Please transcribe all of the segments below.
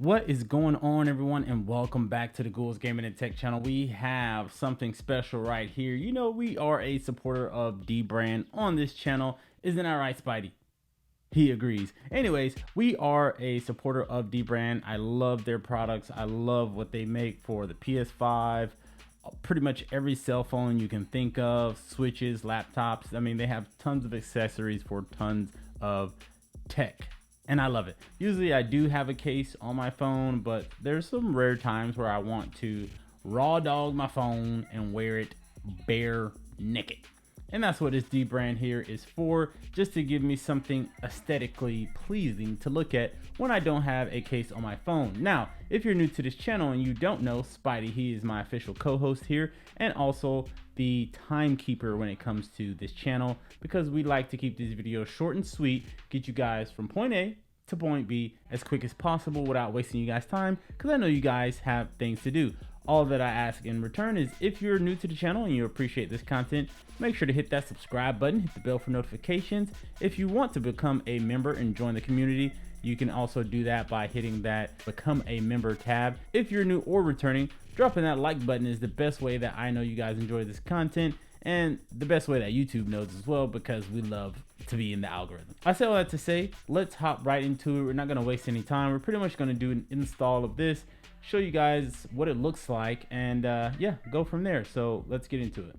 What is going on, everyone, and welcome back to the Ghouls Gaming and Tech channel. We have something special right here. You know, we are a supporter of dbrand on this channel. Isn't that right, Spidey? He agrees. Anyways, we are a supporter of dbrand. I love their products. I love what they make for the PS5, pretty much every cell phone you can think of, switches, laptops. I mean, they have tons of accessories for tons of tech. And I love it. Usually I do have a case on my phone, but there's some rare times where I want to raw dog my phone and wear it bare naked. And that's what this dbrand here is for, just to give me something aesthetically pleasing to look at when I don't have a case on my phone. Now, if you're new to this channel and you don't know, Spidey, he is my official co-host here and also the timekeeper when it comes to this channel, because we like to keep these videos short and sweet, get you guys from point A to point B as quick as possible without wasting you guys time, because I know you guys have things to do. All that I ask in return is, if you're new to the channel and you appreciate this content, make sure to hit that subscribe button, hit the bell for notifications. If you want to become a member and join the community, you can also do that by hitting that become a member tab. If you're new or returning, dropping that like button is the best way that I know you guys enjoy this content, and the best way that YouTube knows as well, because we love to be in the algorithm. I say all that to say, let's hop right into it. We're not going to waste any time. We're pretty much going to do an install of this, show you guys what it looks like, and yeah, go from there. So let's get into it.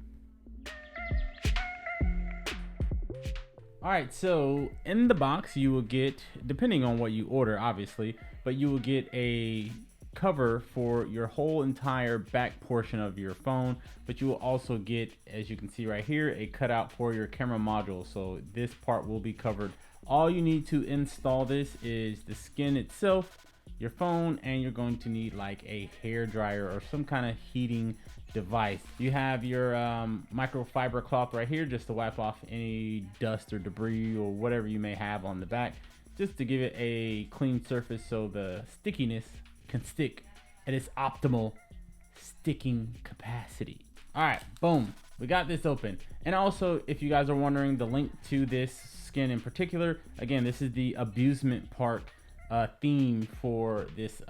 All right, so in the box you will get, depending on what you order obviously, but you will get a cover for your whole entire back portion of your phone, but you will also get, as you can see right here, a cutout for your camera module. So this part will be covered. All you need to install this is the skin itself, your phone, and you're going to need like a hair dryer or some kind of heating device. You have your microfiber cloth right here just to wipe off any dust or debris or whatever you may have on the back, just to give it a clean surface so the stickiness can stick at its optimal sticking capacity. All right, boom, we got this open. And also, if you guys are wondering, the link to this skin in particular, again, this is the Abusement Park theme for this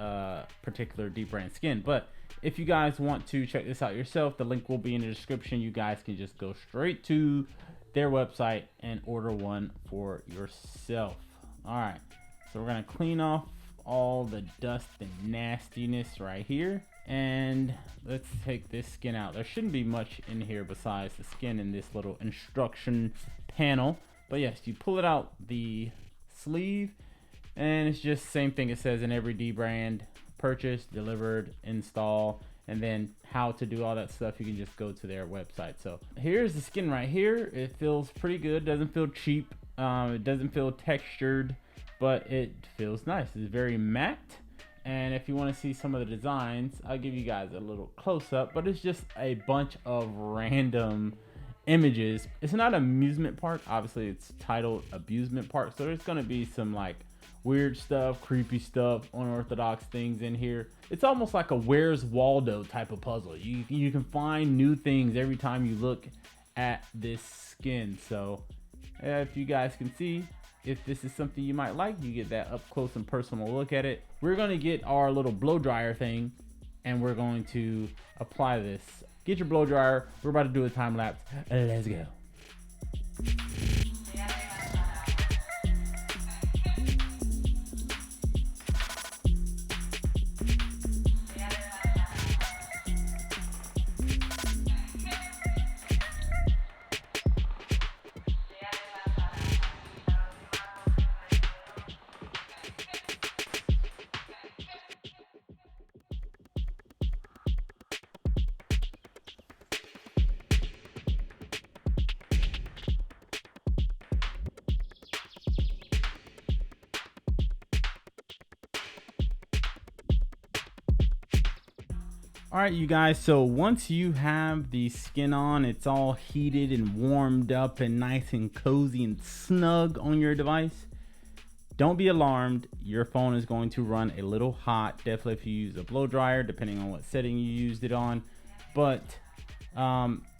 particular dbrand skin. But if you guys want to check this out yourself, the link will be in the description. You guys can just go straight to their website and order one for yourself. All right, so we're gonna clean off all the dust and nastiness right here, and let's take this skin out. There shouldn't be much in here besides the skin in this little instruction panel, but yes, you pull it out the sleeve, and it's just the same thing it says in every dbrand: purchase, delivered, install, and then how to do all that stuff. You can just go to their website. So here's the skin right here. It feels pretty good. Doesn't feel cheap. It doesn't feel textured, but it feels nice. It's very matte. And if you want to see some of the designs, I'll give you guys a little close-up, but it's just a bunch of random images. It's not amusement park. Obviously it's titled Abusement Park, so there's going to be some like weird stuff, creepy stuff, unorthodox things in here. It's almost like a Where's Waldo type of puzzle. You can find new things every time you look at this skin. So if you guys can see, if this is something you might like, you get that up close and personal look at it. We're going to get our little blow dryer thing, and we're going to apply this. Get your blow dryer. We're about to do a time lapse. Let's go. All right, you guys, so once you have the skin on, it's all heated and warmed up and nice and cozy and snug on your device, don't be alarmed. Your phone is going to run a little hot, definitely if you use a blow dryer, depending on what setting you used it on. But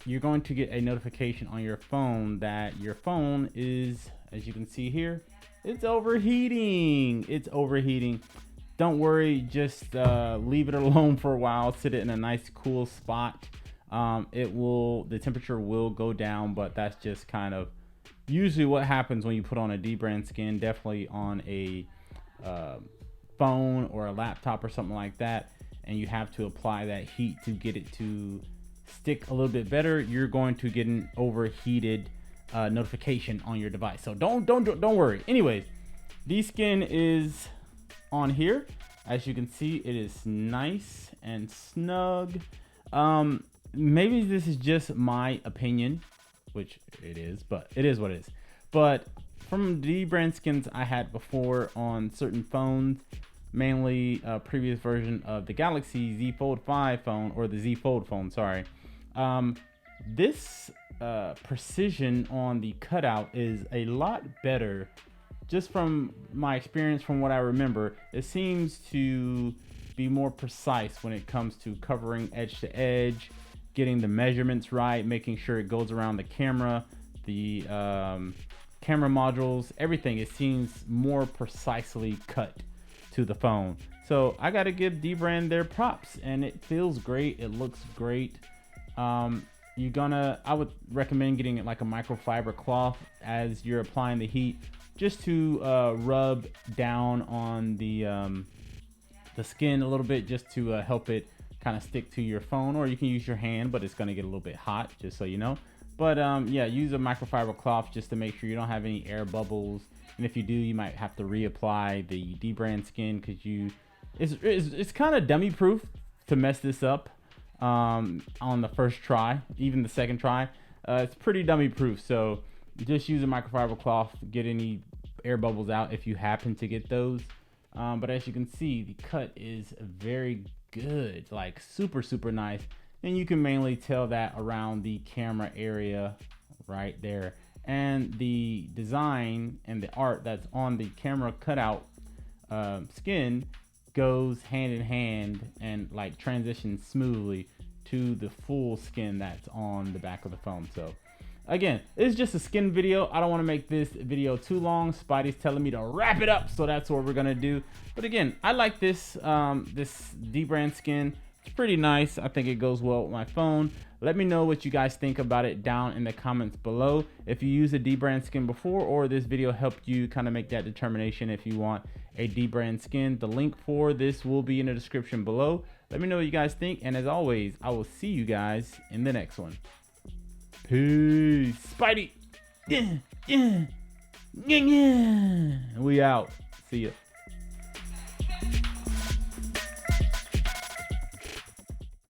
you're going to get a notification on your phone that your phone is, as you can see here, it's overheating. It's overheating. don't worry, just leave it alone for a while, sit it in a nice cool spot. The temperature will go down, but that's just kind of usually what happens when you put on a dbrand skin. Definitely on a phone or a laptop or something like that, and you have to apply that heat to get it to stick a little bit better. You're going to get an overheated notification on your device, so don't worry. Anyways, D-skin is on here. As you can see, it is nice and snug. Maybe this is just my opinion, which it is, but it is what it is. But from the brand skins I had before on certain phones, mainly a previous version of the Galaxy Z Fold 5 phone, or the Z Fold phone, sorry. This precision on the cutout is a lot better. Just from my experience, from what I remember, it seems to be more precise when it comes to covering edge to edge, getting the measurements right, making sure it goes around the camera, the camera modules, everything. It seems more precisely cut to the phone. So I gotta give dbrand their props, and it feels great. It looks great. I would recommend getting it like a microfiber cloth as you're applying the heat, just to rub down on the skin a little bit, just to help it kind of stick to your phone, or you can use your hand, but it's going to get a little bit hot, just so you know. But yeah, use a microfiber cloth just to make sure you don't have any air bubbles, and if you do, you might have to reapply the dbrand skin, because it's kind of dummy proof to mess this up on the first try. Even the second try, it's pretty dummy proof, so just use a microfiber cloth to get any air bubbles out if you happen to get those. But as you can see, the cut is very good, like super nice, and you can mainly tell that around the camera area right there. And the design and the art that's on the camera cutout skin goes hand in hand and like transitions smoothly to the full skin that's on the back of the phone. So again, it's just a skin video. I don't want to make this video too long. Spidey's telling me to wrap it up, so that's what we're gonna do. But again, I like this this dbrand skin. It's pretty nice. I think it goes well with my phone. Let me know what you guys think about it down in the comments below. If you use a dbrand skin before, or this video helped you kind of make that determination if you want a dbrand skin, the link for this will be in the description below. Let me know what you guys think, and as always, I will see you guys in the next one. Peace. Spidey. Yeah. We out. See ya.